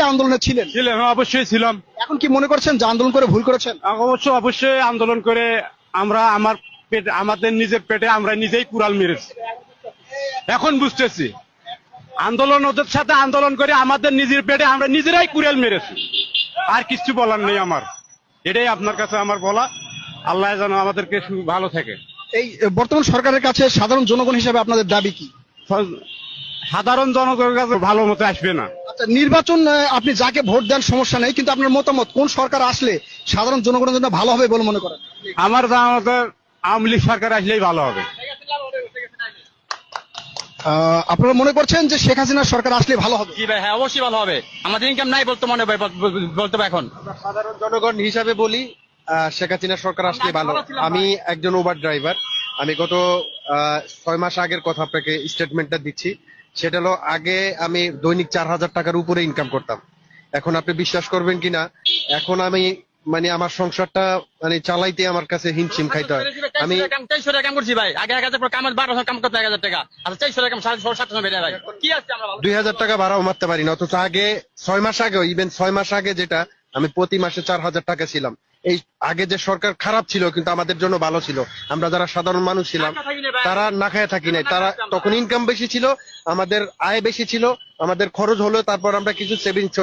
এই আন্দোলনে ছিলেন? ছিলাম, অবশ্যই ছিলাম। এখন কি মনে করছেন যে আন্দোলন করে ভুল করেছেন? অবশ্যই আন্দোলন করে আমরা আমাদের নিজের পেটে আমরা নিজেই কুড়াল মেরেছি। এখন বুঝতেছি আন্দোলন ওদের সাথে আন্দোলন করে আমাদের নিজের পেটে আমরা নিজেরাই কুড়াল মেরেছি। আর কিছু বলার নেই আমার, এটাই আপনার কাছে আমার বলা। আল্লাহ যেন আমাদেরকে ভালো থাকে। এই বর্তমান সরকারের কাছে সাধারণ জনগণ হিসেবে আপনাদের দাবি কি? সাধারণ জনগণের কাছে ভালো মতো আসবে না। আচ্ছা, নির্বাচন আপনি যাকে ভোট দেন সমস্যা নেই, কিন্তু আপনার মতামত কোন সরকার আসলে সাধারণ জনগণের জন্য ভালো হবে বলে মনে করেন? আমার আমাদের আওয়ামী লীগ সরকার আসলেই ভালো হবে। আপনারা মনে করছেন যে শেখ হাসিনার সরকার আসলে ভালো হবে? জি ভাই, হ্যাঁ অবশ্যই ভালো হবে। আমাদের ইনকাম নাই বর্তমানে ভাই, বলতে হবে এখন। সাধারণ জনগণ হিসাবে বলি, শেখ হাসিনা সরকার আসলে ভালো। আমি একজন উবার ড্রাইভার। আমি গত 6 মাস আগের কথা আপনাকে স্টেটমেন্টটা দিচ্ছি। সেটা হলো, আগে আমি দৈনিক 4,000 টাকার উপরে ইনকাম করতাম। এখন আপনি বিশ্বাস করবেন কিনা, এখন আমি মানে আমার সংসারটা মানে চালাইতে আমার কাছে হিমশিম খাইতে হয়। আমি 400 টাকা কাম করছি ভাই, আগে 1000 টাকা কাম 1200 কাম করতে 1000 টাকা, আচ্ছা 400 টাকা 750 বেড়ে ভাই, কি আছে আমরা 2,000 টাকা ভাড়াও মারতে পারি না। অথচ আগে 6 মাস আগে, ইভেন 6 মাস আগে যেটা আমি প্রতি মাসে 4,000 টাকা ছিলাম। এই আগে যে সরকার খারাপ ছিল কিন্তু আমাদের জন্য ভালো ছিল। আমরা যারা সাধারণ মানুষ ছিলাম তারা না খায় থাকি নাই। তারা তখন ইনকাম বেশি ছিল, আমাদের আয় বেশি ছিল, আমাদের খরচ হলো, তারপর আমরা কিছু সেভিংস